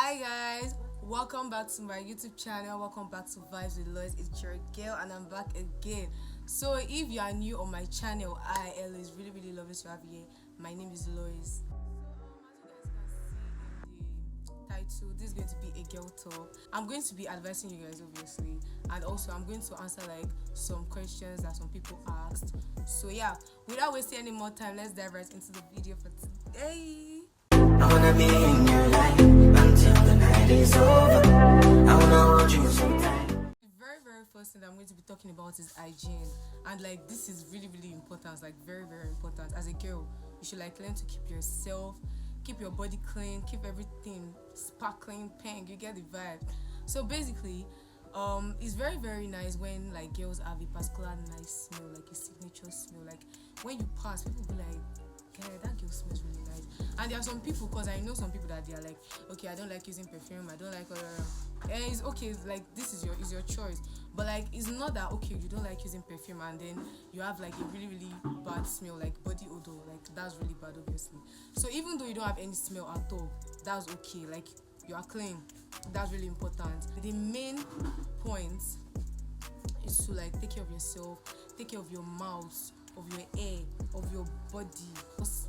Hi guys, welcome back to my YouTube channel. Welcome back to Vibes with Lois. It's your girl, and I'm back again. So, if you are new on my channel, I always really love to have you here. My name is Lois. As you guys can see in the title, this is going to be a girl talk. I'm going to be advising you guys, obviously, and also I'm going to answer like some questions that some people asked. So, yeah, without wasting any more time, let's dive right into the video for today. I wanna be in your life until the night is over. I wanna hold you so tight. The very first thing that I'm going to be talking about is hygiene, and like this is really important. Like very important. As a girl, you should like learn to keep yourself, keep your body clean, keep everything sparkling, pink. You get the vibe. So basically, it's very nice when like girls have a particular nice smell, like a signature smell. Like when you pass, people be like, "Yeah, that girl smells really nice." And there are some people, because I know some people that they are like, okay, I don't like using perfume, I don't like and it's okay, it's like this is your choice. But like it's not that okay, you don't like using perfume and then you have like a really bad smell, like body odor, like that's really bad, obviously. So even though you don't have any smell at all, that's okay, like you are clean. That's really important. The main point is to like take care of yourself, take care of your mouth, of your hair, of your body.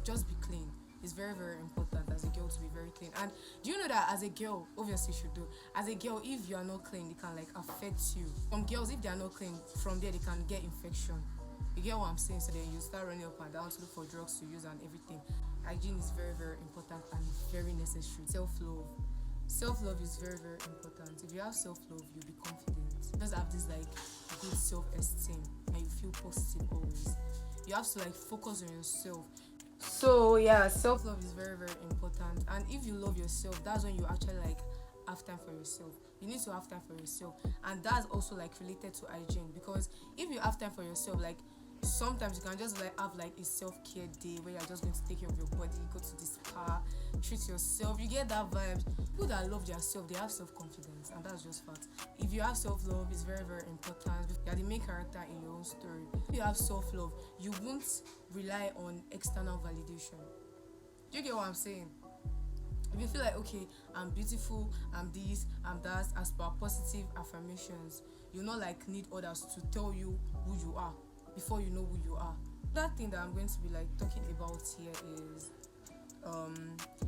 Just be clean. It's very important as a girl to be very clean. And do you know that as a girl, obviously you should do, as a girl, if you are not clean, it can like affect you. Some girls, if they are not clean, from there they can get infection. You get what I'm saying? So then you start running up and down to look for drugs to use and everything. Hygiene is very important and very necessary. Self-love is very important. If you have self-love, you'll be confident. Just have this like good self-esteem and you feel positive always. You have to like focus on yourself. So yeah, self-love is very important. And if you love yourself, that's when you actually like have time for yourself. You need to have time for yourself, and that's also like related to hygiene, because if you have time for yourself, like sometimes you can just like have like a self-care day where you're just going to take care of your body, go to the spa, treat yourself. You get that vibe. People that love themselves, they have self-confidence, and that's just fact. If you have self-love, it's very important. You're the main character in your own story. If you have self-love, you won't rely on external validation. Do you get what I'm saying? If you feel like, okay, I'm beautiful, I'm this, I'm that, as per positive affirmations, you'll not like need others to tell you who you are before you know who you are. That thing that I'm going to be like talking about here is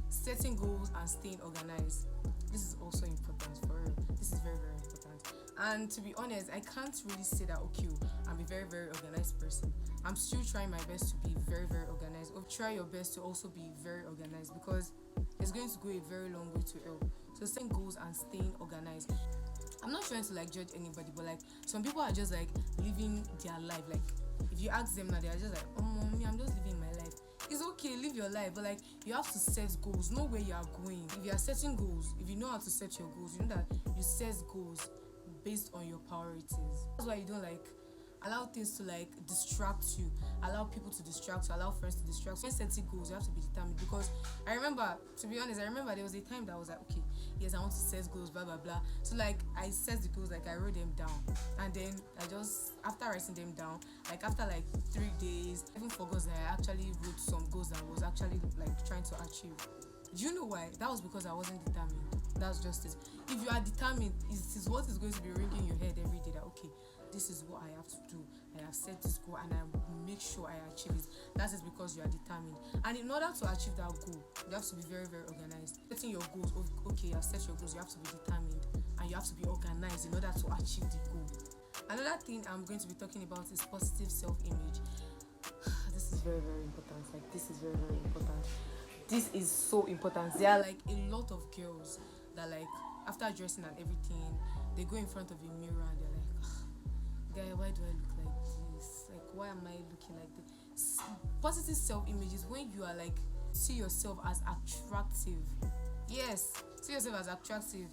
setting goals and staying organized. This is also important for real. This is very important. And to be honest, I can't really say that okay, I'm a very organized person. I'm still trying my best to be very organized. Or try your best to also be very organized, because it's going to go a very long way to help. So setting goals and staying organized. I'm not trying to like judge anybody, but like some people are just like living their life. Like if you ask them now, they are just like, oh mommy, I'm just living my life. It's okay, live your life, but like you have to set goals, know where you are going. If you are setting goals, if you know how to set your goals, you know that you set goals based on your priorities. That's why you don't like allow things to like distract you, allow people to distract you, allow friends to distract you. When setting goals, you have to be determined, because I remember, to be honest, there was a time that I was like, okay, yes, I want to set goals, blah so like I set the goals, like I wrote them down, and then I just, after writing them down, like after like 3 days, I even forgot that I actually wrote some goals that I was actually like trying to achieve. Do you know why? That was because I wasn't determined. That's just it. If you are determined, it is what is going to be ringing your head every day, that okay, this is what I have to do. I have set this goal and I will make sure I achieve it. That is because you are determined. And in order to achieve that goal, you have to be very organized. Setting your goals, okay, you have set your goals, you have to be determined and you have to be organized in order to achieve the goal. Another thing I'm going to be talking about is positive self-image. This is very important. Like this is very important. This is so important. There are like a lot of girls that like after dressing and everything, they go in front of a mirror and they're like, guy, why do I look like this? Like, why am I looking like this? Positive self-image is when you are like, see yourself as attractive. Yes, see yourself as attractive.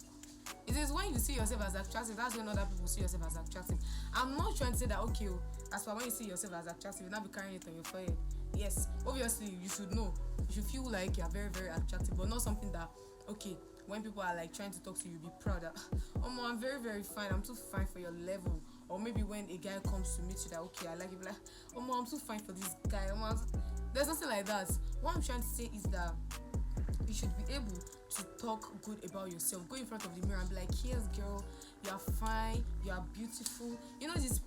It is when you see yourself as attractive, that's when other people see yourself as attractive. I'm not trying to say that, okay, as for when you see yourself as attractive, you'll not be carrying it on your forehead. Yes, obviously, you should know. You should feel like you're very attractive, but not something that, okay, when people are like trying to talk to you, be proud that, oh, man, I'm very fine. I'm too fine for your level. Or maybe when a guy comes to meet you that, okay, I like you, like, oh, man, I'm too fine for this guy. Oh, man. There's nothing like that. What I'm trying to say is that you should be able to talk good about yourself. Go in front of the mirror and be like, yes girl, you are fine, you are beautiful. You know these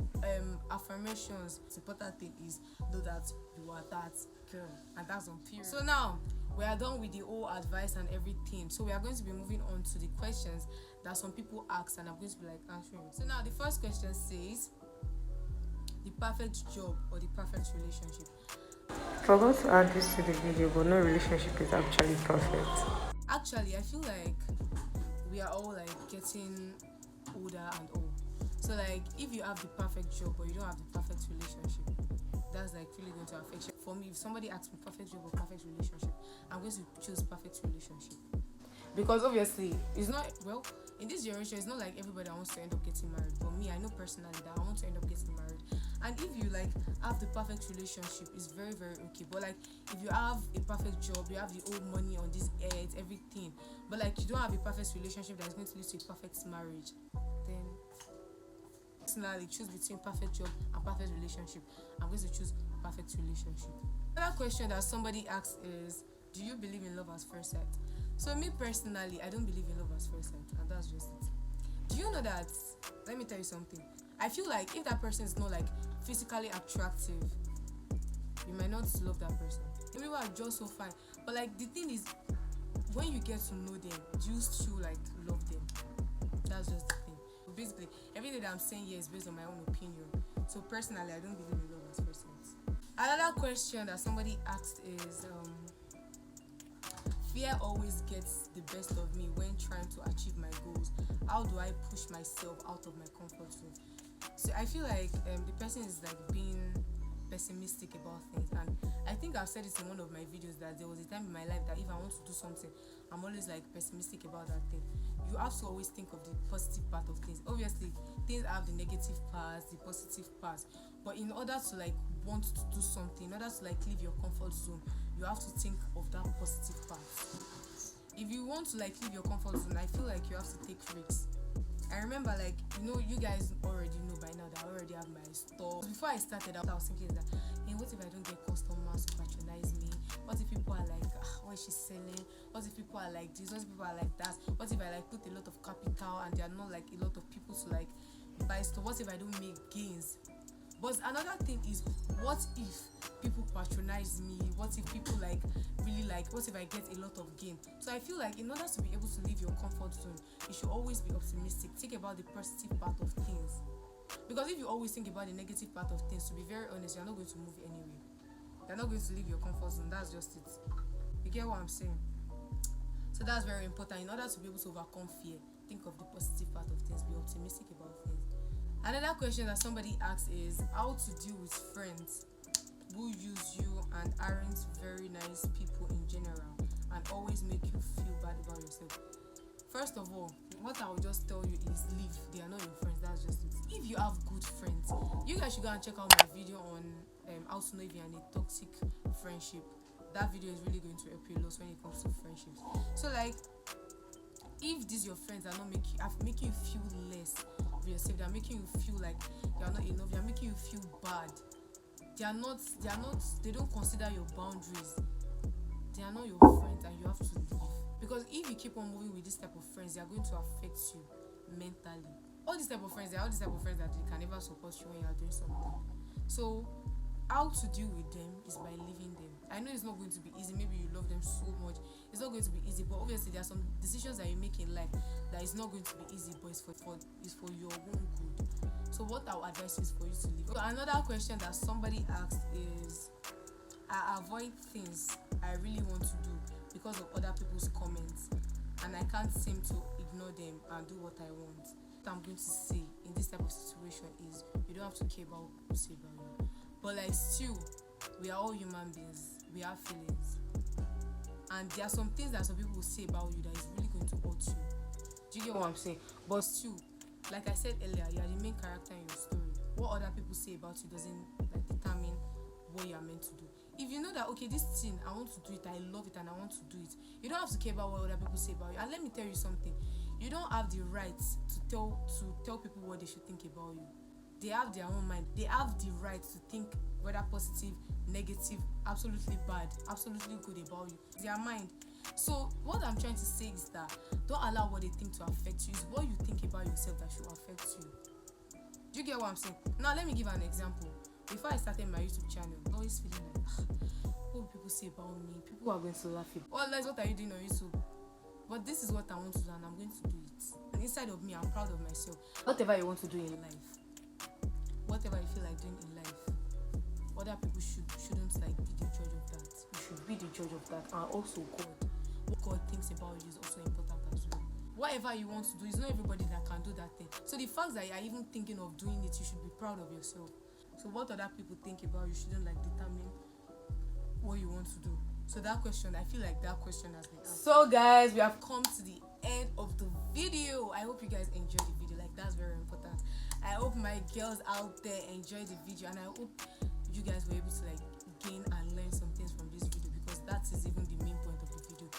affirmations. The important thing is know that you are that girl, and that's on period. So now we are done with the whole advice and everything. So we are going to be moving on to the questions that some people ask, and I'm going to be like answering it. So now the first question says, the perfect job or the perfect relationship? Forgot to add this to the video, but no relationship is actually perfect. Actually, I feel like we are all like getting older and old. So like if you have the perfect job but you don't have the perfect relationship, that's like really going to affect you. For me, if somebody asks me perfect job or perfect relationship, I'm going to choose perfect relationship. Because obviously it's not, well, in this generation it's not like everybody wants to end up getting married. But me, I know personally that I want to end up getting married. And if you like have the perfect relationship, it's very very okay. But like if you have a perfect job, you have the old money on this earth, everything, but like you don't have a perfect relationship that's going to lead to a perfect marriage, then personally choose between perfect job and perfect relationship. I'm going to choose perfect relationship. Another question that somebody asked is, do you believe in love at first sight? So me personally, I don't believe in love at first sight, and that's just it. Do you know that, let me tell you something, I feel like if that person is not like physically attractive, you might not love that person. People are just so fine, but like the thing is, when you get to know them, you still like love them. That's just the thing. Basically everything that I'm saying here is based on my own opinion. So personally, I don't believe in love at first sight. Another question that somebody asked is, fear always gets the best of me when trying to achieve my goals. How do I push myself out of my comfort zone? So I feel like the person is like being pessimistic about things, and I think I've said this in one of my videos that there was a time in my life that if I want to do something, I'm always like pessimistic about that thing. You have to always think of the positive part of things. Obviously things have the negative parts, the positive parts, but in order to like want to do something, in order to like leave your comfort zone, you have to think of that positive part. If you want to like leave your comfort zone, I feel like you have to take risks. I remember, like, you guys already know by now that I already have my store. Before I started out, I was thinking that, hey, what if I don't get customers to patronize me? What if people are like, what is she selling? What if people are like this? What if people are like that? What if I like put a lot of capital and there are not like a lot of people to like buy stuff? What if I don't make gains? But another thing is, what if people patronize me? What if people like really like, what if I get a lot of gain? So I feel like in order to be able to leave your comfort zone, you should always be optimistic. Think about the positive part of things, because if you always think about the negative part of things, to be very honest, you're not going to move anywhere. You're not going to leave your comfort zone. That's just it. You get what I'm saying? So that's very important. In order to be able to overcome fear, think of the positive part of things, be optimistic about things. Another question that somebody asks is how to deal with friends who use you and aren't very nice people in general and always make you feel bad about yourself. First of all, what I will just tell you is leave. They are not your friends. That's just it. If you have good friends, you guys should go and check out my video on how to know if you're in a toxic friendship. That video is really going to help you a lot when it comes to friendships. So like, if these your friends are not making you feel less of yourself, they are making you feel like you are not enough, they are making you feel bad, they don't consider your boundaries, they are not your friends, and you have to leave. Because if you keep on moving with this type of friends, they are going to affect you mentally. All these type of friends that they can never support you when you are doing something. So how to deal with them is by leaving them. I know it's not going to be easy. Maybe you love them so much, it's not going to be easy, but obviously there are some decisions that you make in life that is not going to be easy, but it's for your own good. So what our advice is for you to leave. So another question that somebody asked is, I avoid things I really want to do because of other people's comments, and I can't seem to ignore them and do what I want. What I'm going to say in this type of situation is, you don't have to care about what people say about you, but like still, we are all human beings, we have feelings, and there are some things that some people will say about you that is really going to hurt you. Do you get what I'm saying? But still, like I said earlier, you are the main character in your story. What other people say about you doesn't like determine what you are meant to do. If you know that, okay, this thing, I want to do it, I love it, and I want to do it, you don't have to care about what other people say about you. And let me tell you something, you don't have the right to tell people what they should think about you. They have their own mind. They have the right to think whether positive, negative, absolutely bad, absolutely good about you. Their mind. So what I'm trying to say is that don't allow what they think to affect you. It's what you think about yourself that should affect you. Do you get what I'm saying? Now let me give an example. Before I started my YouTube channel, I was always feeling like, what will people say about me? People are going to laugh at me. Oh, Les, what are you doing on YouTube? But this is what I want to do and I'm going to do it. And inside of me, I'm proud of myself. Whatever you want to do in life, whatever you feel like doing in life, other people shouldn't like be the judge of that. You should be the judge of that. And also God. What God thinks about you is also important as well. Whatever you want to do, it's not everybody that can do that thing. So the fact that you are even thinking of doing it, you should be proud of yourself. So what other people think about you shouldn't like determine what you want to do. So that question, I feel like that question has been asked. So guys, we have come to the end of the video. I hope you guys enjoyed the video. Like, that's very important. I hope my girls out there enjoyed the video, and I hope you guys were able to like gain and learn some things from this video, because that is even the main point of the video.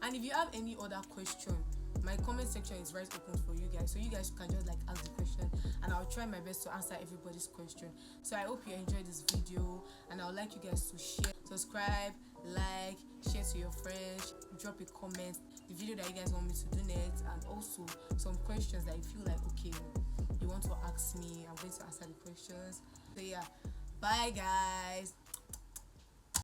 And if you have any other question, my comment section is right open for you guys, so you guys can just like ask the question and I'll try my best to answer everybody's question. So I hope you enjoyed this video, and I would like you guys to share, subscribe, like, share to your friends, drop a comment, the video that you guys want me to do next, and also some questions that you feel like okay you want to ask me. I'm going to answer the questions. So yeah, bye guys.